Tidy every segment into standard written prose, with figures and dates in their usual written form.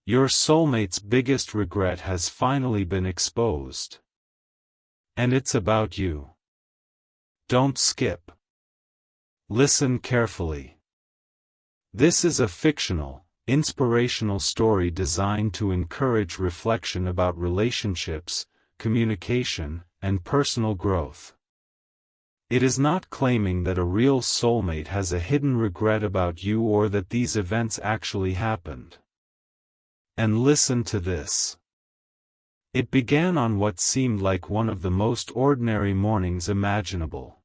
Your soulmate's biggest regret has finally been exposed. And it's about you. Don't skip. Listen carefully. This is a fictional, inspirational story designed to encourage reflection about relationships, communication, and personal growth. It is not claiming that a real soulmate has a hidden regret about you or that these events actually happened. And listen to this. It began on what seemed like one of the most ordinary mornings imaginable.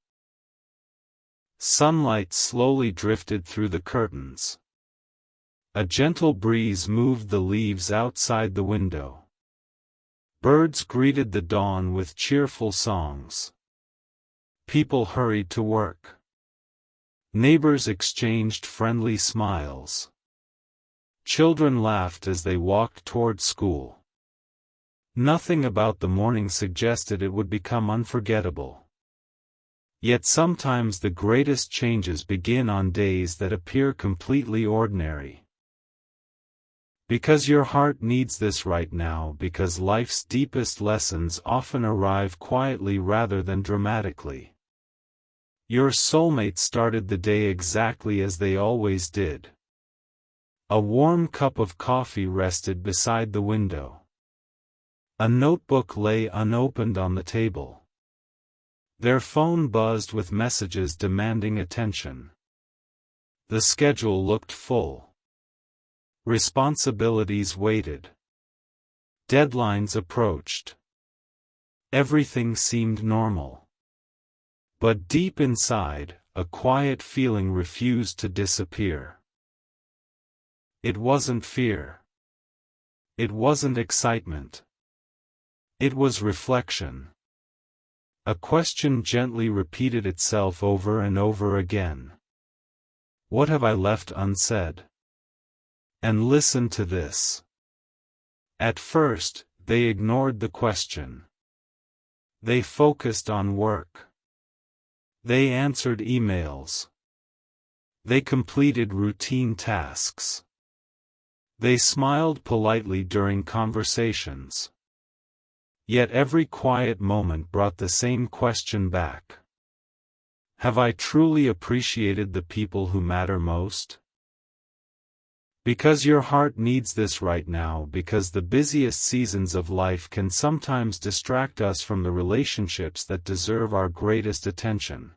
Sunlight slowly drifted through the curtains. A gentle breeze moved the leaves outside the window. Birds greeted the dawn with cheerful songs. People hurried to work. Neighbors exchanged friendly smiles. Children laughed as they walked toward school. Nothing about the morning suggested it would become unforgettable. Yet sometimes the greatest changes begin on days that appear completely ordinary. Because your heart needs this right now, because life's deepest lessons often arrive quietly rather than dramatically. Your soulmate started the day exactly as they always did. A warm cup of coffee rested beside the window. A notebook lay unopened on the table. Their phone buzzed with messages demanding attention. The schedule looked full. Responsibilities waited. Deadlines approached. Everything seemed normal. But deep inside, a quiet feeling refused to disappear. It wasn't fear. It wasn't excitement. It was reflection. A question gently repeated itself over and over again. What have I left unsaid? And listen to this. At first, they ignored the question. They focused on work. They answered emails. They completed routine tasks. They smiled politely during conversations. Yet every quiet moment brought the same question back. Have I truly appreciated the people who matter most? Because your heart needs this right now, because the busiest seasons of life can sometimes distract us from the relationships that deserve our greatest attention.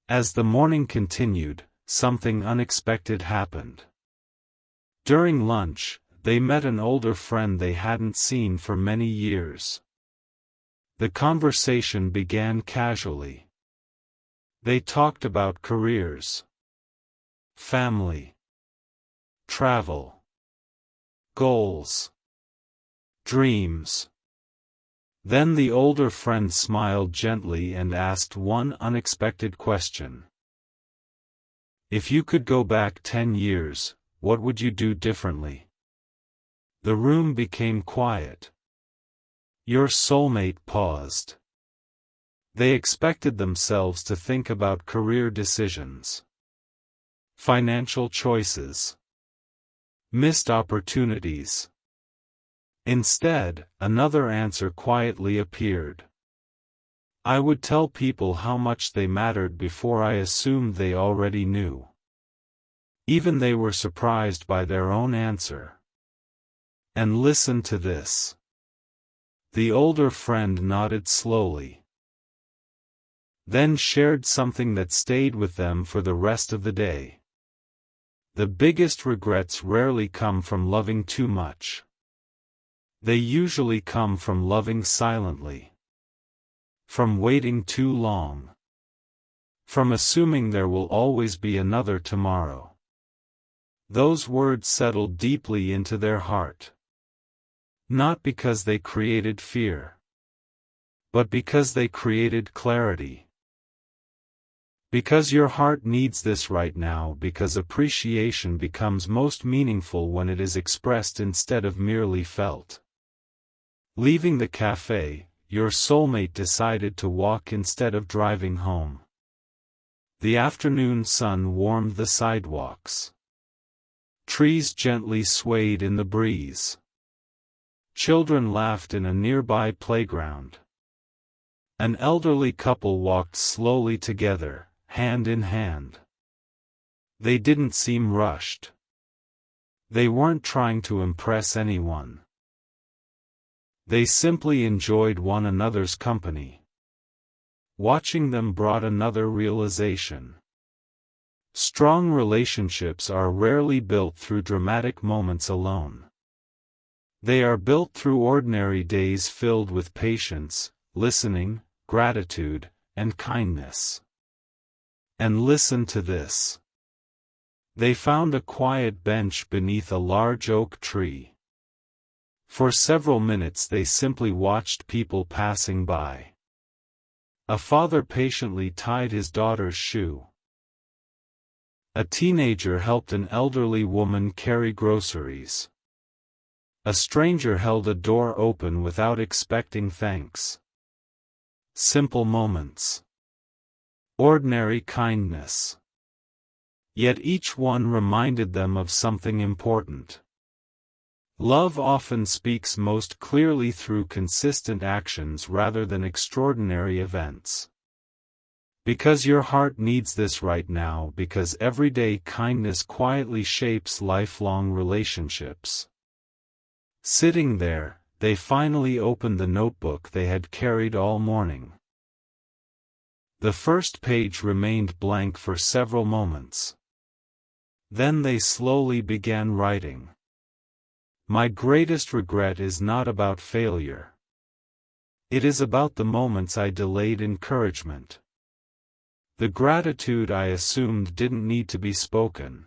As the morning continued, something unexpected happened. During lunch, they met an older friend they hadn't seen for many years. The conversation began casually. They talked about careers, family, travel, goals, dreams. Then the older friend smiled gently and asked one unexpected question. If you could go back 10 years, what would you do differently? The room became quiet. Your soulmate paused. They expected themselves to think about career decisions, financial choices, missed opportunities. Instead, another answer quietly appeared. I would tell people how much they mattered before I assumed they already knew. Even they were surprised by their own answer. And listen to this. The older friend nodded slowly. Then shared something that stayed with them for the rest of the day. The biggest regrets rarely come from loving too much. They usually come from loving silently. From waiting too long. From assuming there will always be another tomorrow. Those words settled deeply into their heart. Not because they created fear, but because they created clarity. Because your heart needs this right now, because appreciation becomes most meaningful when it is expressed instead of merely felt. Leaving the cafe, your soulmate decided to walk instead of driving home. The afternoon sun warmed the sidewalks. Trees gently swayed in the breeze. Children laughed in a nearby playground. An elderly couple walked slowly together, hand in hand. They didn't seem rushed. They weren't trying to impress anyone. They simply enjoyed one another's company. Watching them brought another realization. Strong relationships are rarely built through dramatic moments alone. They are built through ordinary days filled with patience, listening, gratitude, and kindness. And listen to this. They found a quiet bench beneath a large oak tree. For several minutes they simply watched people passing by. A father patiently tied his daughter's shoe. A teenager helped an elderly woman carry groceries. A stranger held a door open without expecting thanks. Simple moments. Ordinary kindness. Yet each one reminded them of something important. Love often speaks most clearly through consistent actions rather than extraordinary events. Because your heart needs this right now, because everyday kindness quietly shapes lifelong relationships. Sitting there, they finally opened the notebook they had carried all morning. The first page remained blank for several moments. Then they slowly began writing. My greatest regret is not about failure. It is about the moments I delayed encouragement. The gratitude I assumed didn't need to be spoken.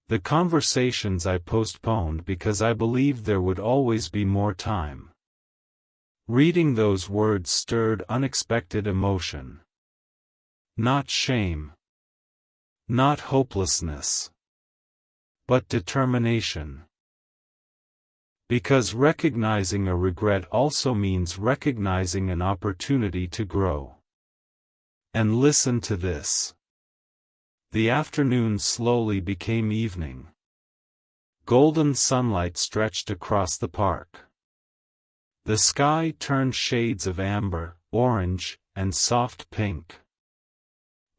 The conversations I postponed because I believed there would always be more time. Reading those words stirred unexpected emotion. Not shame. Not hopelessness. But determination. Because recognizing a regret also means recognizing an opportunity to grow. And listen to this. The afternoon slowly became evening. Golden sunlight stretched across the park. The sky turned shades of amber, orange, and soft pink.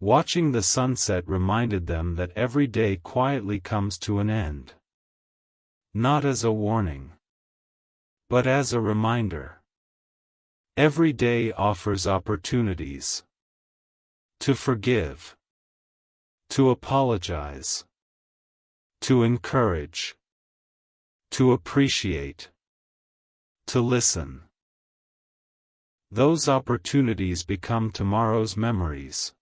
Watching the sunset reminded them that every day quietly comes to an end. Not as a warning, but as a reminder. Every day offers opportunities. To forgive. To apologize. To encourage. To appreciate. To listen. Those opportunities become tomorrow's memories.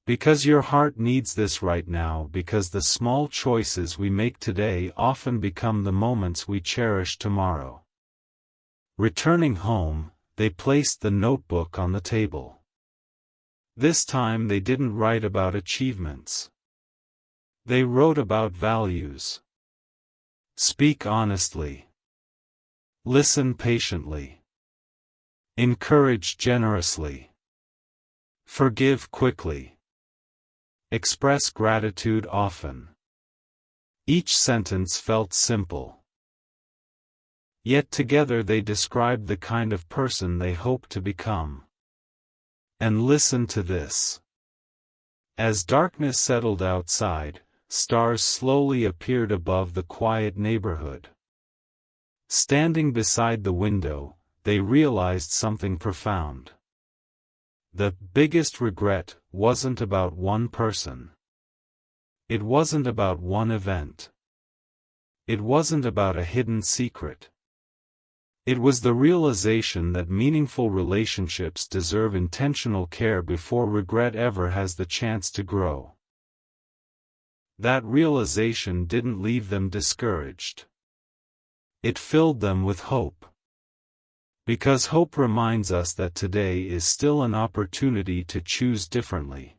Because your heart needs this right now, because the small choices we make today often become the moments we cherish tomorrow. Returning home, they placed the notebook on the table. This time they didn't write about achievements. They wrote about values. Speak honestly. Listen patiently. Encourage generously. Forgive quickly. Express gratitude often. Each sentence felt simple. Yet together they described the kind of person they hoped to become. And listen to this. As darkness settled outside, stars slowly appeared above the quiet neighborhood. Standing beside the window, they realized something profound. The biggest regret wasn't about one person. It wasn't about one event. It wasn't about a hidden secret. It was the realization that meaningful relationships deserve intentional care before regret ever has the chance to grow. That realization didn't leave them discouraged. It filled them with hope. Because hope reminds us that today is still an opportunity to choose differently.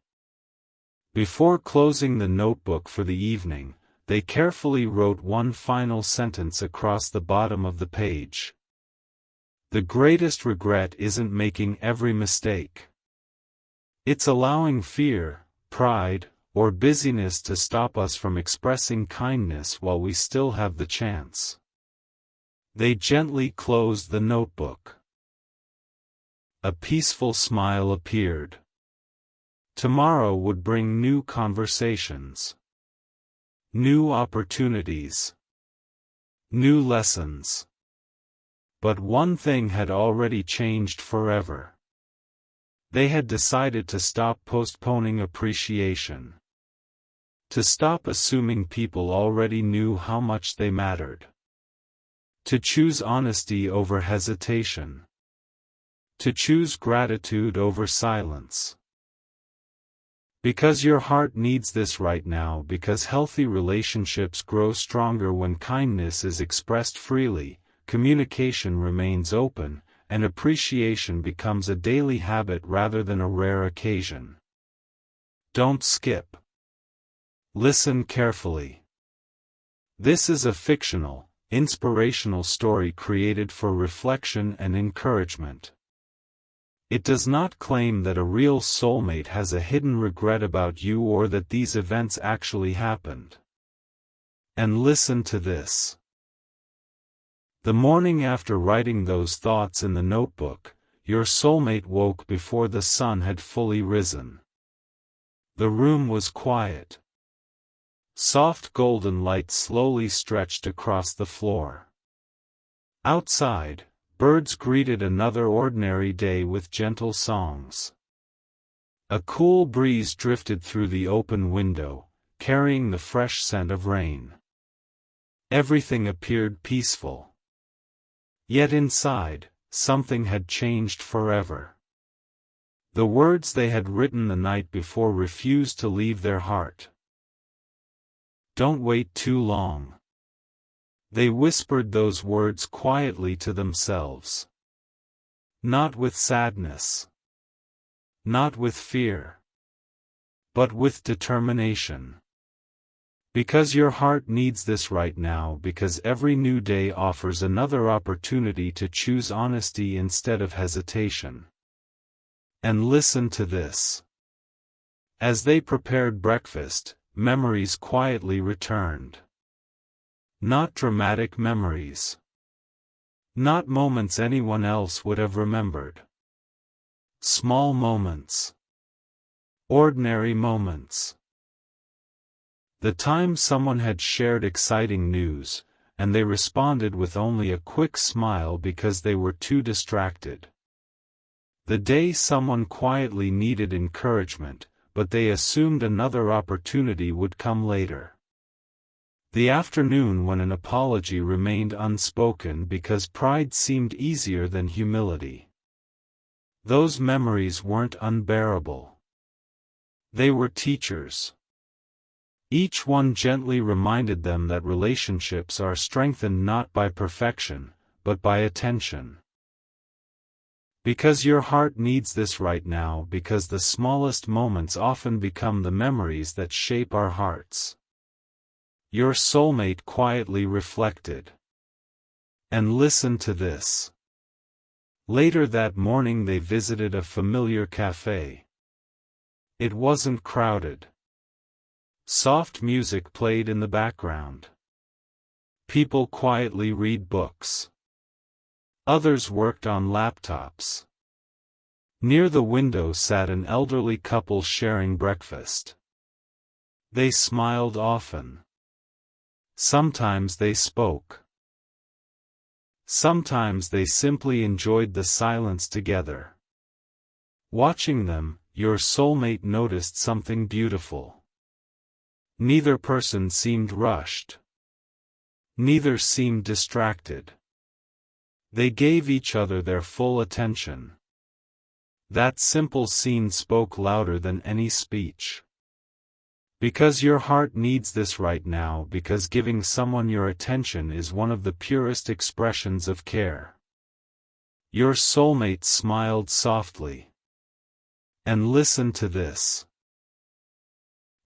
Before closing the notebook for the evening, they carefully wrote one final sentence across the bottom of the page. The greatest regret isn't making every mistake. It's allowing fear, pride, or busyness to stop us from expressing kindness while we still have the chance. They gently closed the notebook. A peaceful smile appeared. Tomorrow would bring new conversations, new opportunities, new lessons. But one thing had already changed forever. They had decided to stop postponing appreciation. To stop assuming people already knew how much they mattered. To choose honesty over hesitation. To choose gratitude over silence. Because your heart needs this right now, because healthy relationships grow stronger when kindness is expressed freely, communication remains open, and appreciation becomes a daily habit rather than a rare occasion. Don't skip. Listen carefully. This is a fictional, inspirational story created for reflection and encouragement. It does not claim that a real soulmate has a hidden regret about you or that these events actually happened. And listen to this. The morning after writing those thoughts in the notebook, your soulmate woke before the sun had fully risen. The room was quiet. Soft golden light slowly stretched across the floor. Outside, birds greeted another ordinary day with gentle songs. A cool breeze drifted through the open window, carrying the fresh scent of rain. Everything appeared peaceful. Yet inside, something had changed forever. The words they had written the night before refused to leave their heart. Don't wait too long. They whispered those words quietly to themselves. Not with sadness. Not with fear. But with determination. Because your heart needs this right now, because every new day offers another opportunity to choose honesty instead of hesitation. And listen to this. As they prepared breakfast, memories quietly returned. Not dramatic memories. Not moments anyone else would have remembered. Small moments. Ordinary moments. The time someone had shared exciting news, and they responded with only a quick smile because they were too distracted. The day someone quietly needed encouragement, but they assumed another opportunity would come later. The afternoon when an apology remained unspoken because pride seemed easier than humility. Those memories weren't unbearable. They were teachers. Each one gently reminded them that relationships are strengthened not by perfection, but by attention. Because your heart needs this right now, because the smallest moments often become the memories that shape our hearts. Your soulmate quietly reflected. And listen to this. Later that morning they visited a familiar cafe. It wasn't crowded. Soft music played in the background. People quietly read books. Others worked on laptops. Near the window sat an elderly couple sharing breakfast. They smiled often. Sometimes they spoke. Sometimes they simply enjoyed the silence together. Watching them, your soulmate noticed something beautiful. Neither person seemed rushed. Neither seemed distracted. They gave each other their full attention. That simple scene spoke louder than any speech. Because your heart needs this right now, because giving someone your attention is one of the purest expressions of care. Your soulmate smiled softly. And listen to this.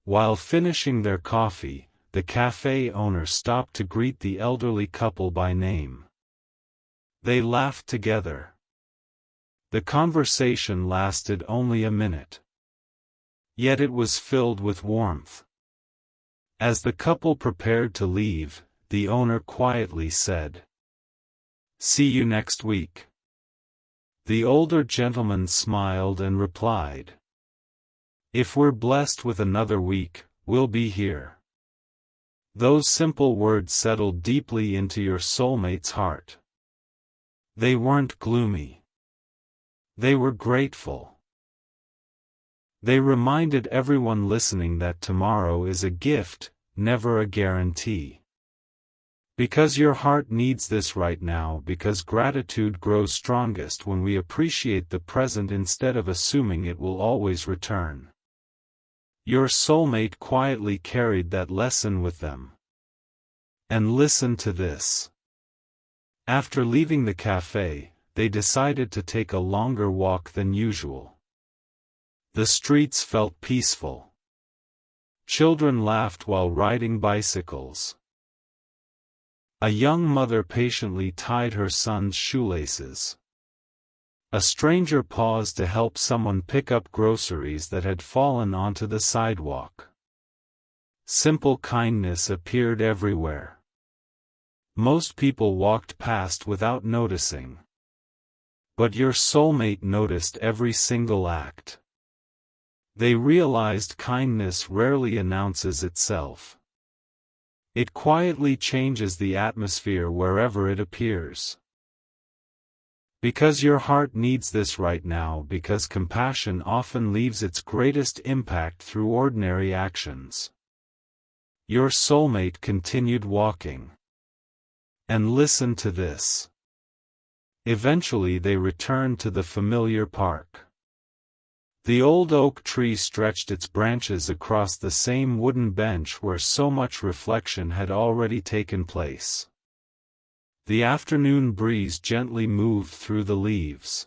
While finishing their coffee, the cafe owner stopped to greet the elderly couple by name. They laughed together. The conversation lasted only a minute. Yet it was filled with warmth. As the couple prepared to leave, the owner quietly said, "See you next week." The older gentleman smiled and replied, "If we're blessed with another week, we'll be here." Those simple words settled deeply into your soulmate's heart. They weren't gloomy. They were grateful. They reminded everyone listening that tomorrow is a gift, never a guarantee. Because your heart needs this right now, because gratitude grows strongest when we appreciate the present instead of assuming it will always return. Your soulmate quietly carried that lesson with them. And listen to this. After leaving the cafe, they decided to take a longer walk than usual. The streets felt peaceful. Children laughed while riding bicycles. A young mother patiently tied her son's shoelaces. A stranger paused to help someone pick up groceries that had fallen onto the sidewalk. Simple kindness appeared everywhere. Most people walked past without noticing. But your soulmate noticed every single act. They realized kindness rarely announces itself. It quietly changes the atmosphere wherever it appears. Because your heart needs this right now, because compassion often leaves its greatest impact through ordinary actions. Your soulmate continued walking. And listen to this. Eventually they returned to the familiar park. The old oak tree stretched its branches across the same wooden bench where so much reflection had already taken place. The afternoon breeze gently moved through the leaves.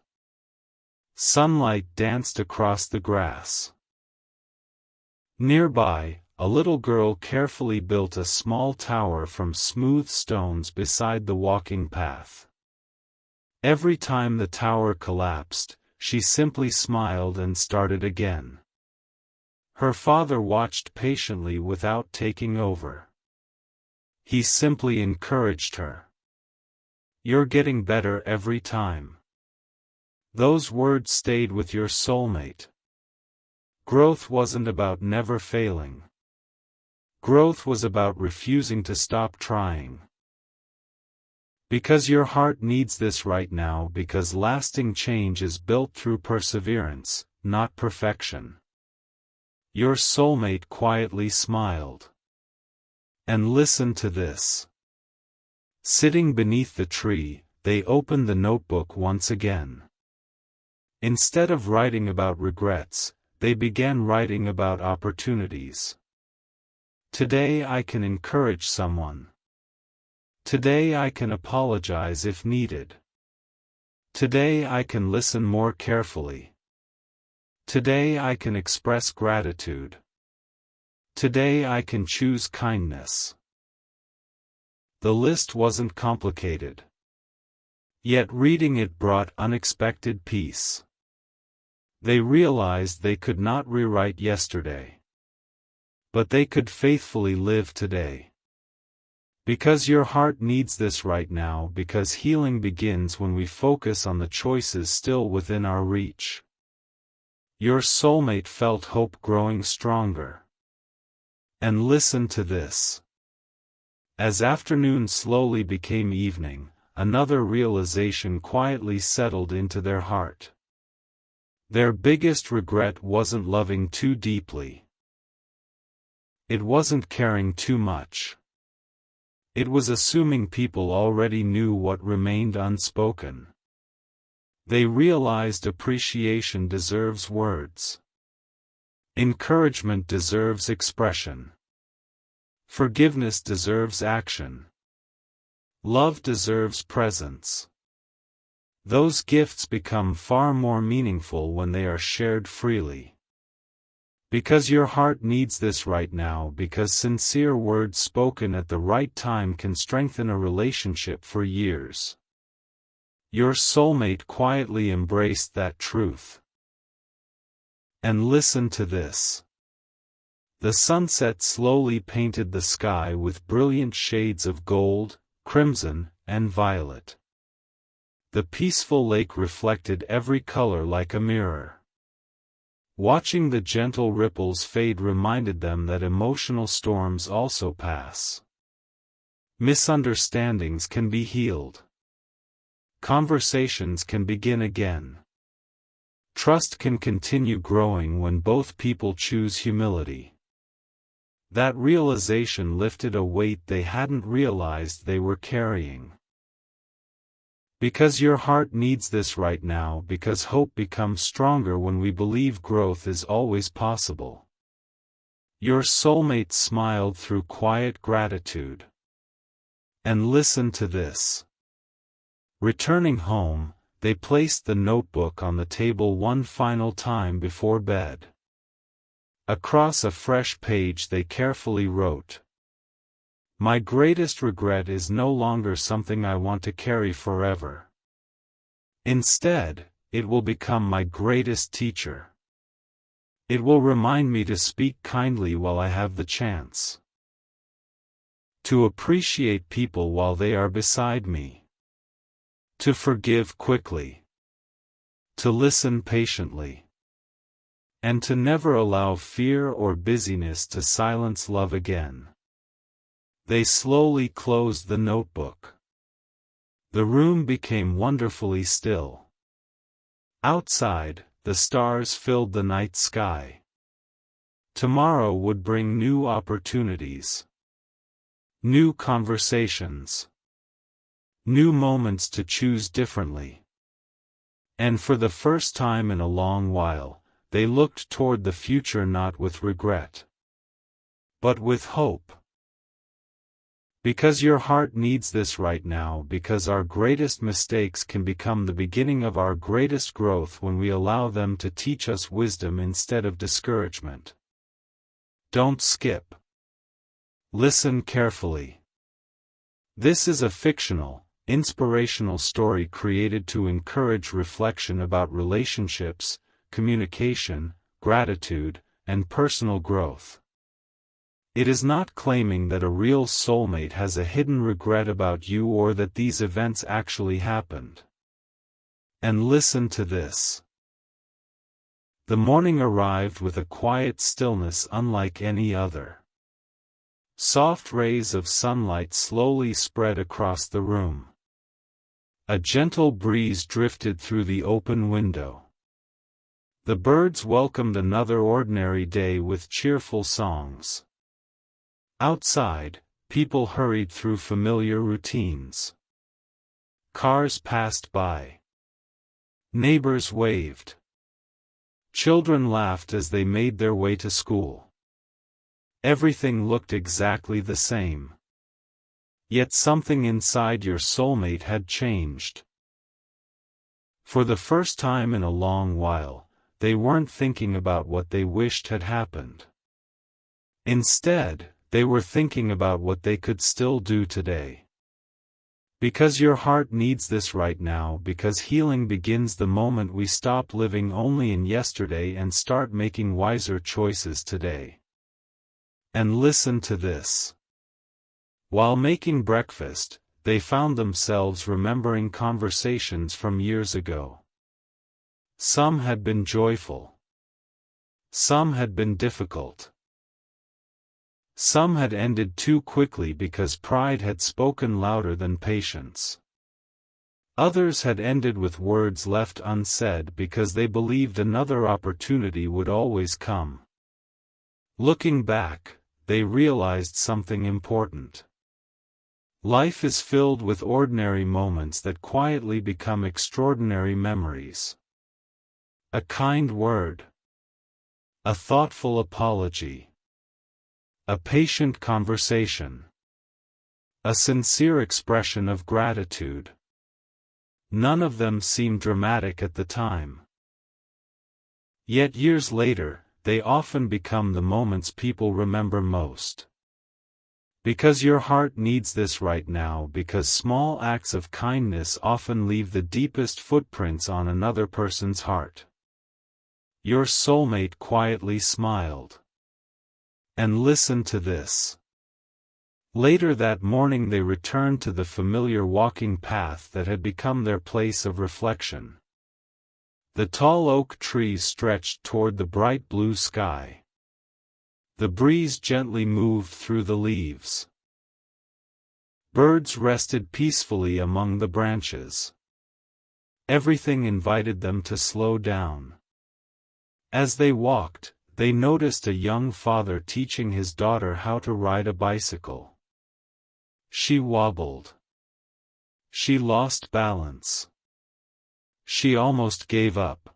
Sunlight danced across the grass. Nearby, a little girl carefully built a small tower from smooth stones beside the walking path. Every time the tower collapsed, she simply smiled and started again. Her father watched patiently without taking over. He simply encouraged her. "You're getting better every time." Those words stayed with your soulmate. Growth wasn't about never failing. Growth was about refusing to stop trying. Because your heart needs this right now, because lasting change is built through perseverance, not perfection. Your soulmate quietly smiled. And listen to this. Sitting beneath the tree, they opened the notebook once again. Instead of writing about regrets, they began writing about opportunities. Today I can encourage someone. Today I can apologize if needed. Today I can listen more carefully. Today I can express gratitude. Today I can choose kindness. The list wasn't complicated. Yet reading it brought unexpected peace. They realized they could not rewrite yesterday. But they could faithfully live today. Because your heart needs this right now, because healing begins when we focus on the choices still within our reach. Your soulmate felt hope growing stronger. And listen to this. As afternoon slowly became evening, another realization quietly settled into their heart. Their biggest regret wasn't loving too deeply. It wasn't caring too much. It was assuming people already knew what remained unspoken. They realized appreciation deserves words. Encouragement deserves expression. Forgiveness deserves action. Love deserves presence. Those gifts become far more meaningful when they are shared freely. Because your heart needs this right now, because sincere words spoken at the right time can strengthen a relationship for years. Your soulmate quietly embraced that truth. And listen to this. The sunset slowly painted the sky with brilliant shades of gold, crimson, and violet. The peaceful lake reflected every color like a mirror. Watching the gentle ripples fade reminded them that emotional storms also pass. Misunderstandings can be healed. Conversations can begin again. Trust can continue growing when both people choose humility. That realization lifted a weight they hadn't realized they were carrying. Because your heart needs this right now, because hope becomes stronger when we believe growth is always possible. Your soulmate smiled through quiet gratitude. And listen to this. Returning home, they placed the notebook on the table one final time before bed. Across a fresh page they carefully wrote, "My greatest regret is no longer something I want to carry forever. Instead, it will become my greatest teacher. It will remind me to speak kindly while I have the chance. To appreciate people while they are beside me. To forgive quickly. To listen patiently. And to never allow fear or busyness to silence love again." They slowly closed the notebook. The room became wonderfully still. Outside, the stars filled the night sky. Tomorrow would bring new opportunities. New conversations. New moments to choose differently. And for the first time in a long while, they looked toward the future not with regret, but with hope. Because your heart needs this right now, because our greatest mistakes can become the beginning of our greatest growth when we allow them to teach us wisdom instead of discouragement. Don't skip. Listen carefully. This is a fictional, inspirational story created to encourage reflection about relationships, communication, gratitude, and personal growth. It is not claiming that a real soulmate has a hidden regret about you or that these events actually happened. And listen to this. The morning arrived with a quiet stillness unlike any other. Soft rays of sunlight slowly spread across the room. A gentle breeze drifted through the open window. The birds welcomed another ordinary day with cheerful songs. Outside, people hurried through familiar routines. Cars passed by. Neighbors waved. Children laughed as they made their way to school. Everything looked exactly the same. Yet something inside your soulmate had changed. For the first time in a long while, they weren't thinking about what they wished had happened. Instead, they were thinking about what they could still do today. Because your heart needs this right now, because healing begins the moment we stop living only in yesterday and start making wiser choices today. And listen to this. While making breakfast, they found themselves remembering conversations from years ago. Some had been joyful. Some had been difficult. Some had ended too quickly because pride had spoken louder than patience. Others had ended with words left unsaid because they believed another opportunity would always come. Looking back, they realized something important. Life is filled with ordinary moments that quietly become extraordinary memories. A kind word. A thoughtful apology. A patient conversation. A sincere expression of gratitude. None of them seemed dramatic at the time. Yet years later, they often become the moments people remember most. Because your heart needs this right now, because small acts of kindness often leave the deepest footprints on another person's heart. Your soulmate quietly smiled. And listen to this. Later that morning they returned to the familiar walking path that had become their place of reflection. The tall oak trees stretched toward the bright blue sky. The breeze gently moved through the leaves. Birds rested peacefully among the branches. Everything invited them to slow down. As they walked, they noticed a young father teaching his daughter how to ride a bicycle. She wobbled. She lost balance. She almost gave up.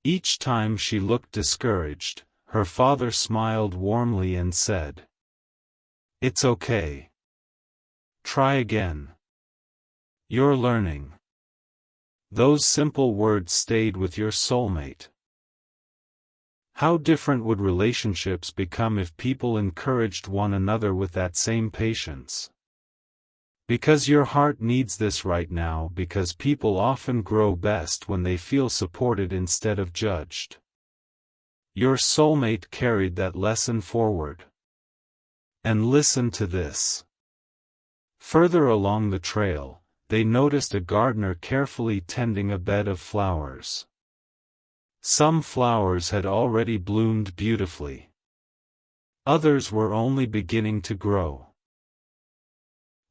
Each time she looked discouraged, her father smiled warmly and said, "It's okay. Try again. You're learning." Those simple words stayed with your soulmate. How different would relationships become if people encouraged one another with that same patience? Because your heart needs this right now, because people often grow best when they feel supported instead of judged. Your soulmate carried that lesson forward. And listen to this. Further along the trail, they noticed a gardener carefully tending a bed of flowers. Some flowers had already bloomed beautifully. Others were only beginning to grow.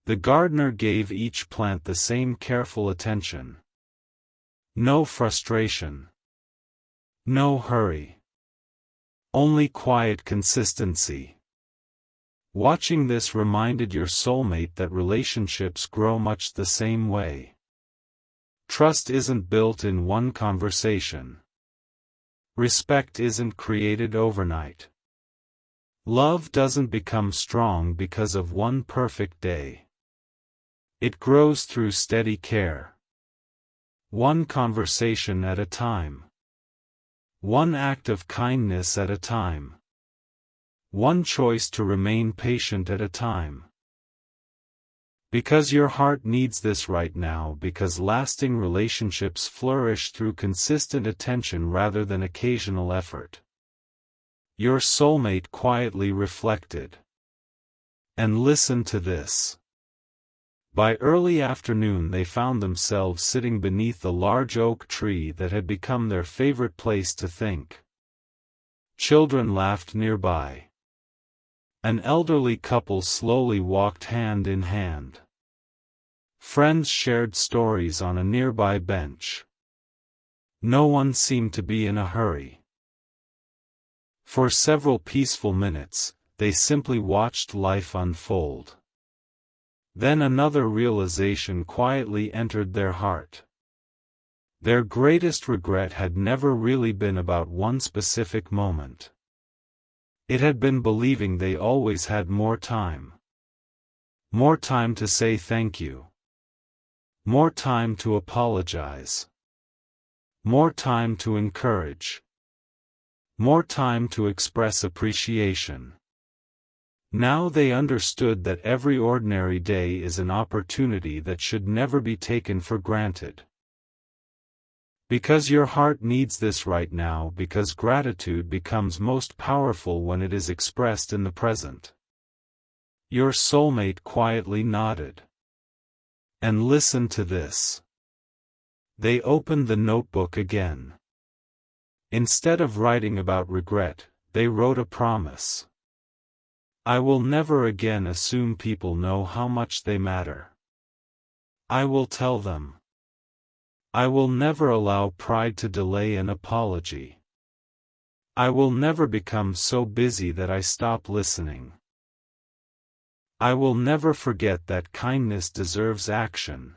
The gardener gave each plant the same careful attention. No frustration. No hurry. Only quiet consistency. Watching this reminded your soulmate that relationships grow much the same way. Trust isn't built in one conversation. Respect isn't created overnight. Love doesn't become strong because of one perfect day. It grows through steady care. One conversation at a time. One act of kindness at a time. One choice to remain patient at a time. Because your heart needs this right now, because lasting relationships flourish through consistent attention rather than occasional effort. Your soulmate quietly reflected. And listen to this. By early afternoon they found themselves sitting beneath a large oak tree that had become their favorite place to think. Children laughed nearby. An elderly couple slowly walked hand in hand. Friends shared stories on a nearby bench. No one seemed to be in a hurry. For several peaceful minutes, they simply watched life unfold. Then another realization quietly entered their heart. Their greatest regret had never really been about one specific moment. It had been believing they always had more time. More time to say thank you. More time to apologize. More time to encourage. More time to express appreciation. Now they understood that every ordinary day is an opportunity that should never be taken for granted. Because your heart needs this right now, because gratitude becomes most powerful when it is expressed in the present. Your soulmate quietly nodded. And listen to this. They opened the notebook again. Instead of writing about regret, they wrote a promise. I will never again assume people know how much they matter. I will tell them. I will never allow pride to delay an apology. I will never become so busy that I stop listening. I will never forget that kindness deserves action.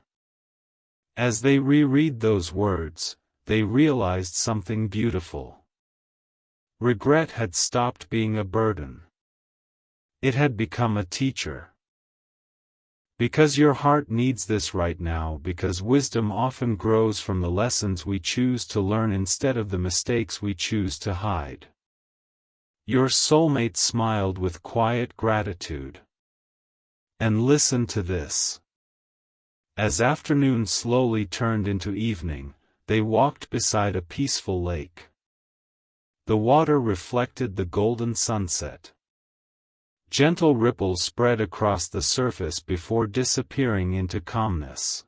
As they reread those words, they realized something beautiful. Regret had stopped being a burden. It had become a teacher. Because your heart needs this right now, because wisdom often grows from the lessons we choose to learn instead of the mistakes we choose to hide. Your soulmate smiled with quiet gratitude. And listen to this. As afternoon slowly turned into evening, they walked beside a peaceful lake. The water reflected the golden sunset. Gentle ripples spread across the surface before disappearing into calmness.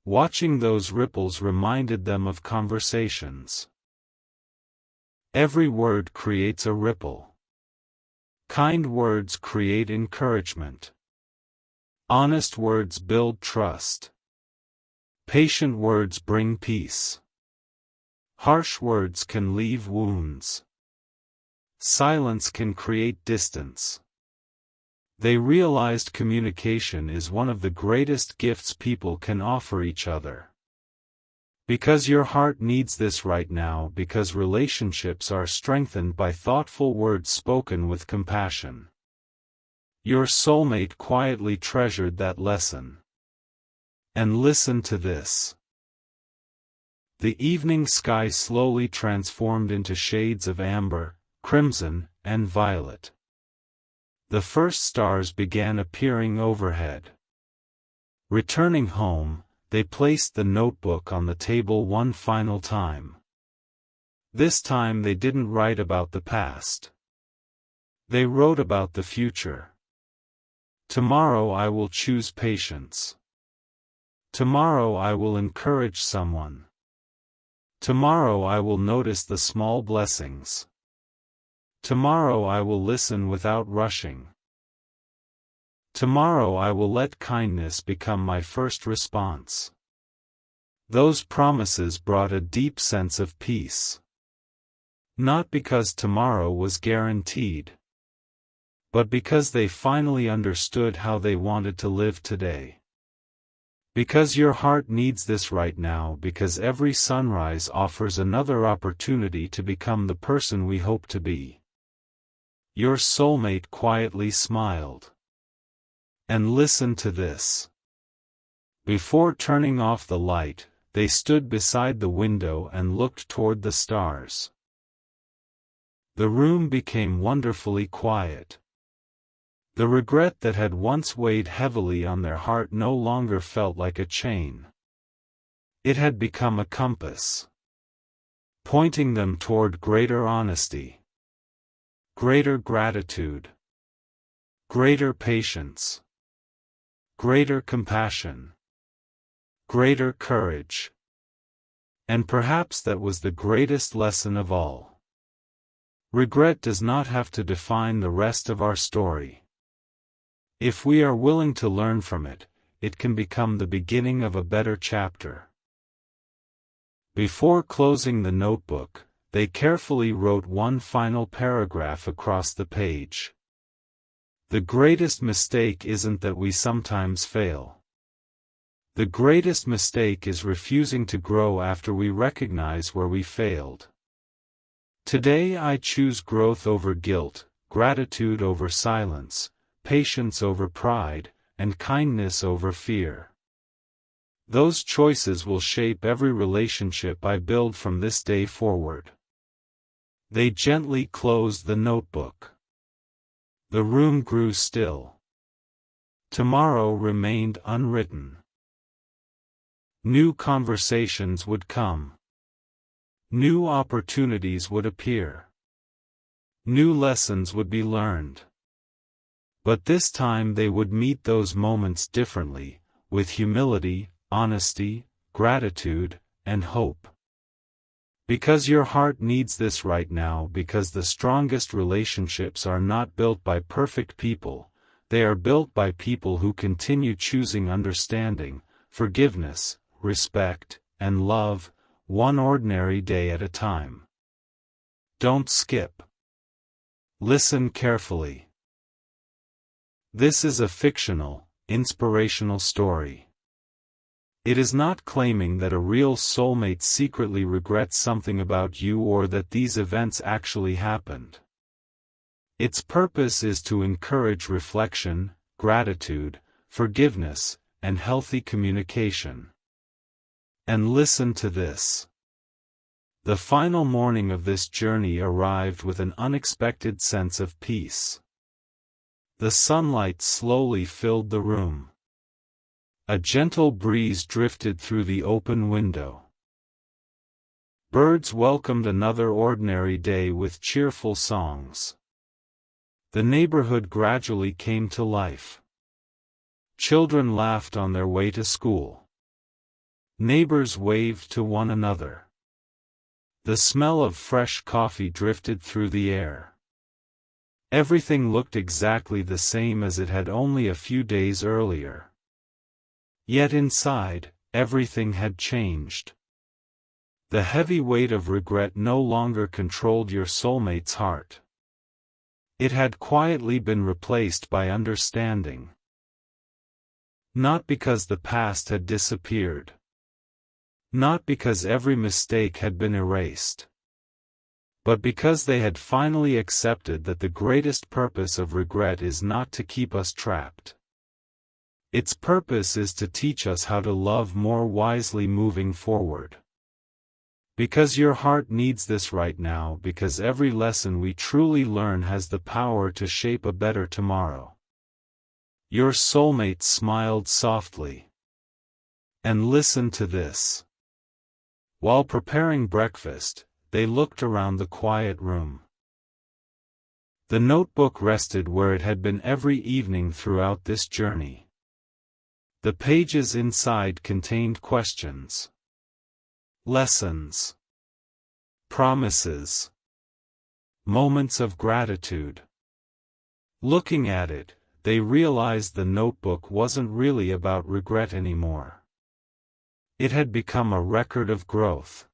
Watching those ripples reminded them of conversations. Every word creates a ripple. Kind words create encouragement. Honest words build trust. Patient words bring peace. Harsh words can leave wounds. Silence can create distance. They realized communication is one of the greatest gifts people can offer each other. Because your heart needs this right now, because relationships are strengthened by thoughtful words spoken with compassion. Your soulmate quietly treasured that lesson. And listen to this. The evening sky slowly transformed into shades of amber, crimson, and violet. The first stars began appearing overhead. Returning home, they placed the notebook on the table one final time. This time they didn't write about the past. They wrote about the future. Tomorrow I will choose patience. Tomorrow I will encourage someone. Tomorrow I will notice the small blessings. Tomorrow I will listen without rushing. Tomorrow I will let kindness become my first response. Those promises brought a deep sense of peace. Not because tomorrow was guaranteed, but because they finally understood how they wanted to live today. Because your heart needs this right now, because every sunrise offers another opportunity to become the person we hope to be. Your soulmate quietly smiled. And listen to this. Before turning off the light, they stood beside the window and looked toward the stars. The room became wonderfully quiet. The regret that had once weighed heavily on their heart no longer felt like a chain. It had become a compass, pointing them toward greater honesty, greater gratitude, greater patience, greater compassion, greater courage. And perhaps that was the greatest lesson of all. Regret does not have to define the rest of our story. If we are willing to learn from it, it can become the beginning of a better chapter. Before closing the notebook, they carefully wrote one final paragraph across the page. The greatest mistake isn't that we sometimes fail. The greatest mistake is refusing to grow after we recognize where we failed. Today I choose growth over guilt, gratitude over silence, patience over pride, and kindness over fear. Those choices will shape every relationship I build from this day forward. They gently closed the notebook. The room grew still. Tomorrow remained unwritten. New conversations would come. New opportunities would appear. New lessons would be learned. But this time they would meet those moments differently, with humility, honesty, gratitude, and hope. Because your heart needs this right now, because the strongest relationships are not built by perfect people, they are built by people who continue choosing understanding, forgiveness, respect, and love, one ordinary day at a time. Don't skip. Listen carefully. This is a fictional, inspirational story. It is not claiming that a real soulmate secretly regrets something about you or that these events actually happened. Its purpose is to encourage reflection, gratitude, forgiveness, and healthy communication. And listen to this. The final morning of this journey arrived with an unexpected sense of peace. The sunlight slowly filled the room. A gentle breeze drifted through the open window. Birds welcomed another ordinary day with cheerful songs. The neighborhood gradually came to life. Children laughed on their way to school. Neighbors waved to one another. The smell of fresh coffee drifted through the air. Everything looked exactly the same as it had only a few days earlier. Yet inside, everything had changed. The heavy weight of regret no longer controlled your soulmate's heart. It had quietly been replaced by understanding. Not because the past had disappeared. Not because every mistake had been erased. But because they had finally accepted that the greatest purpose of regret is not to keep us trapped. Its purpose is to teach us how to love more wisely moving forward. Because your heart needs this right now, because every lesson we truly learn has the power to shape a better tomorrow. Your soulmate smiled softly. And listen to this. While preparing breakfast, they looked around the quiet room. The notebook rested where it had been every evening throughout this journey. The pages inside contained questions. Lessons. Promises. Moments of gratitude. Looking at it, they realized the notebook wasn't really about regret anymore. It had become a record of growth.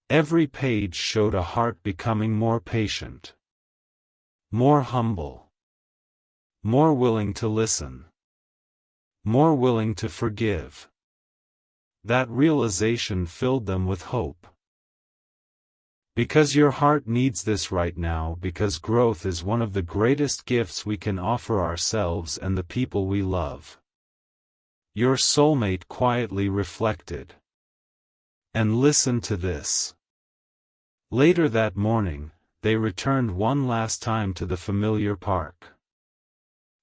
Every page showed a heart becoming more patient. More humble. More willing to listen. More willing to forgive. That realization filled them with hope. Because your heart needs this right now, because growth is one of the greatest gifts we can offer ourselves and the people we love. Your soulmate quietly reflected. And listen to this. Later that morning, they returned one last time to the familiar park.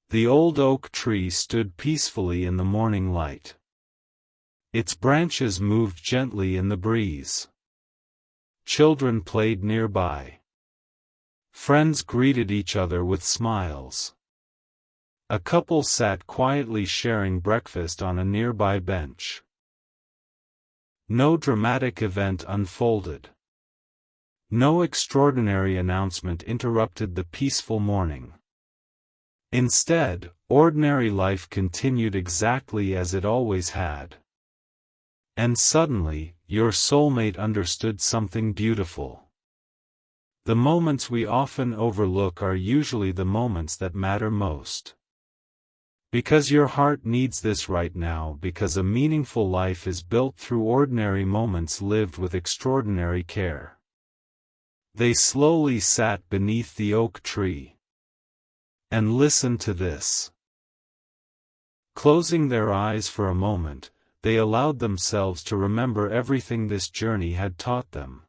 The old oak tree stood peacefully in the morning light. Its branches moved gently in the breeze. Children played nearby. Friends greeted each other with smiles. A couple sat quietly sharing breakfast on a nearby bench. No dramatic event unfolded. No extraordinary announcement interrupted the peaceful morning. Instead, ordinary life continued exactly as it always had. And suddenly, your soulmate understood something beautiful. The moments we often overlook are usually the moments that matter most. Because your heart needs this right now, because a meaningful life is built through ordinary moments lived with extraordinary care. They slowly sat beneath the oak tree. And listen to this. Closing their eyes for a moment, they allowed themselves to remember everything this journey had taught them.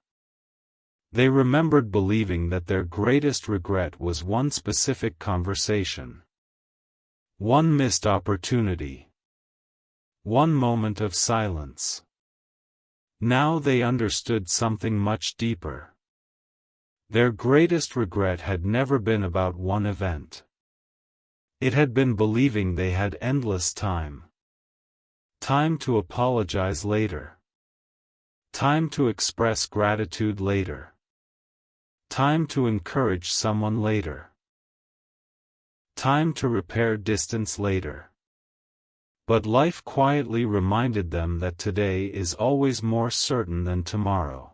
They remembered believing that their greatest regret was one specific conversation. One missed opportunity. One moment of silence. Now they understood something much deeper. Their greatest regret had never been about one event. It had been believing they had endless time. Time to apologize later. Time to express gratitude later. Time to encourage someone later. Time to repair distance later. But life quietly reminded them that today is always more certain than tomorrow.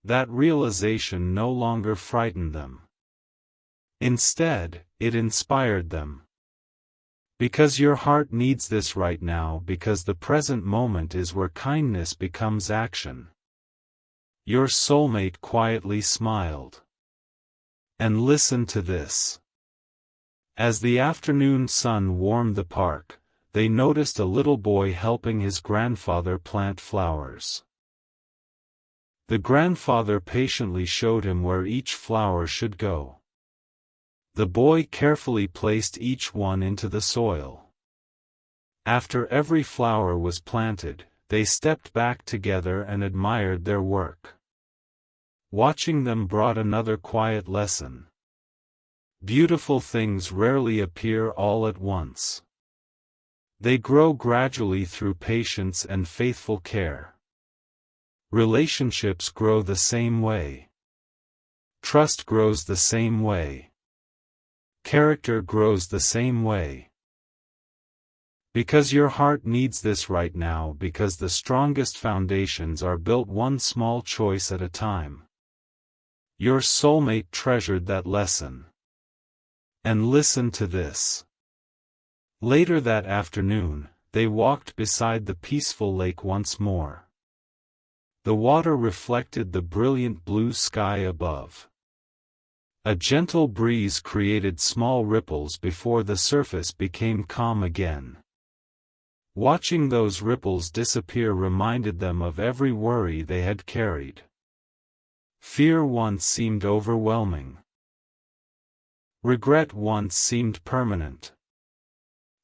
That realization no longer frightened them. Instead, it inspired them. Because your heart needs this right now, because the present moment is where kindness becomes action. Your soulmate quietly smiled. And listen to this. As the afternoon sun warmed the park, they noticed a little boy helping his grandfather plant flowers. The grandfather patiently showed him where each flower should go. The boy carefully placed each one into the soil. After every flower was planted, they stepped back together and admired their work. Watching them brought another quiet lesson. Beautiful things rarely appear all at once. They grow gradually through patience and faithful care. Relationships grow the same way. Trust grows the same way. Character grows the same way. Because your heart needs this right now, because the strongest foundations are built one small choice at a time. Your soulmate treasured that lesson. And listen to this. Later that afternoon, they walked beside the peaceful lake once more. The water reflected the brilliant blue sky above. A gentle breeze created small ripples before the surface became calm again. Watching those ripples disappear reminded them of every worry they had carried. Fear once seemed overwhelming. Regret once seemed permanent.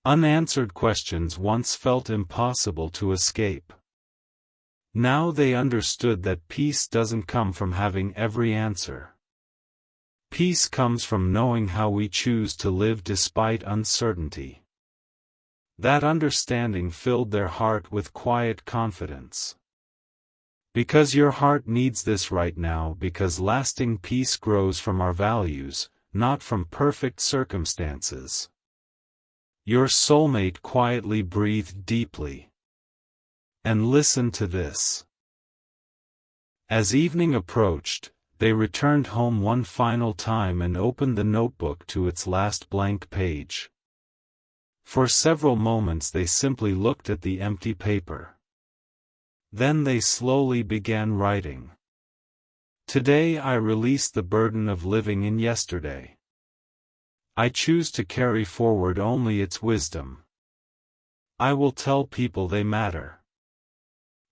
Unanswered questions once felt impossible to escape. Now they understood that peace doesn't come from having every answer. Peace comes from knowing how we choose to live despite uncertainty. That understanding filled their heart with quiet confidence. Because your heart needs this right now, because lasting peace grows from our values, not from perfect circumstances. Your soulmate quietly breathed deeply. And listen to this. As evening approached, they returned home one final time and opened the notebook to its last blank page. For several moments they simply looked at the empty paper. Then they slowly began writing. Today I release the burden of living in yesterday. I choose to carry forward only its wisdom. I will tell people they matter.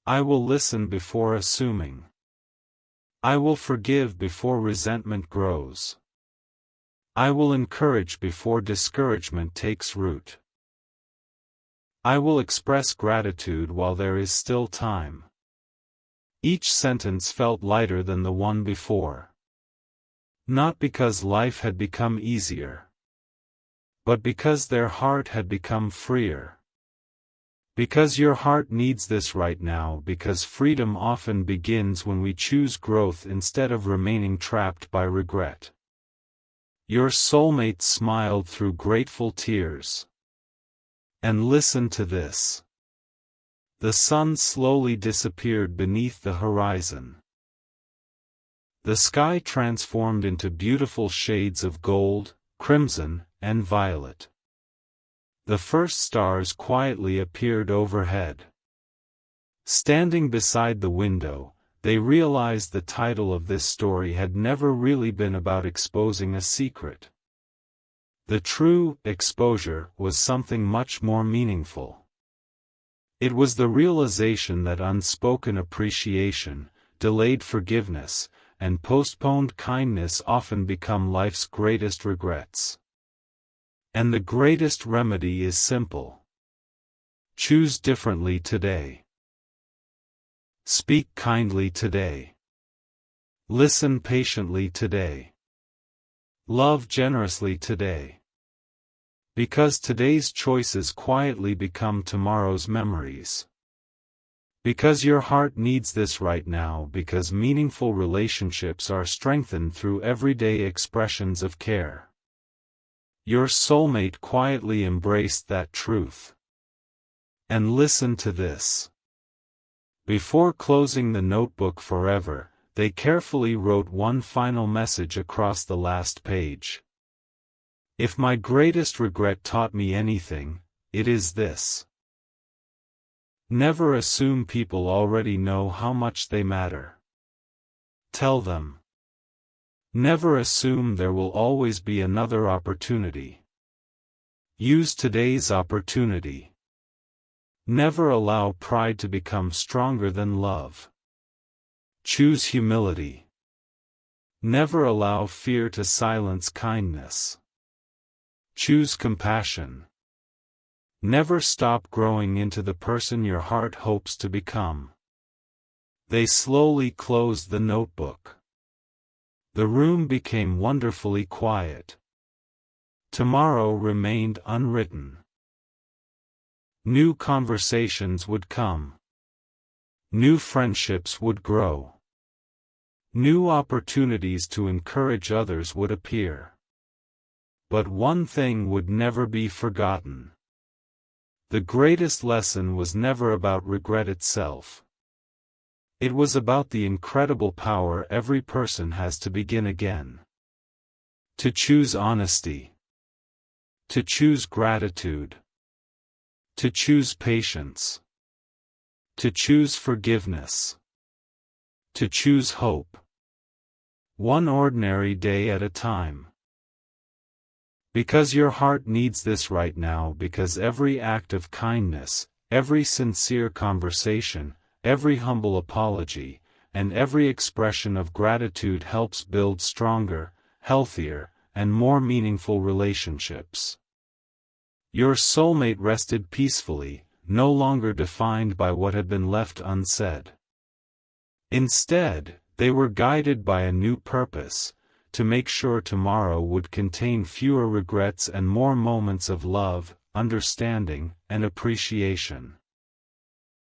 I will listen before assuming. I will forgive before resentment grows. I will encourage before discouragement takes root. I will express gratitude while there is still time. Each sentence felt lighter than the one before. Not because life had become easier, but because their heart had become freer. Because your heart needs this right now, because freedom often begins when we choose growth instead of remaining trapped by regret. Your soulmate smiled through grateful tears. And listen to this. The sun slowly disappeared beneath the horizon. The sky transformed into beautiful shades of gold, crimson, and violet. The first stars quietly appeared overhead. Standing beside the window, they realized the title of this story had never really been about exposing a secret. The true exposure was something much more meaningful. It was the realization that unspoken appreciation, delayed forgiveness, and postponed kindness often become life's greatest regrets. And the greatest remedy is simple. Choose differently today. Speak kindly today. Listen patiently today. Love generously today. Because today's choices quietly become tomorrow's memories. Because your heart needs this right now, because meaningful relationships are strengthened through everyday expressions of care. Your soulmate quietly embraced that truth. And listen to this. Before closing the notebook forever, they carefully wrote one final message across the last page. If my greatest regret taught me anything, it is this. Never assume people already know how much they matter. Tell them. Never assume there will always be another opportunity. Use today's opportunity. Never allow pride to become stronger than love. Choose humility. Never allow fear to silence kindness. Choose compassion. Never stop growing into the person your heart hopes to become. They slowly closed the notebook. The room became wonderfully quiet. Tomorrow remained unwritten. New conversations would come. New friendships would grow. New opportunities to encourage others would appear. But one thing would never be forgotten. The greatest lesson was never about regret itself. It was about the incredible power every person has to begin again. To choose honesty. To choose gratitude. To choose patience. To choose forgiveness. To choose hope. One ordinary day at a time. Because your heart needs this right now, because every act of kindness, every sincere conversation, every humble apology, and every expression of gratitude helps build stronger, healthier, and more meaningful relationships. Your soulmate rested peacefully, no longer defined by what had been left unsaid. Instead, they were guided by a new purpose, to make sure tomorrow would contain fewer regrets and more moments of love, understanding, and appreciation.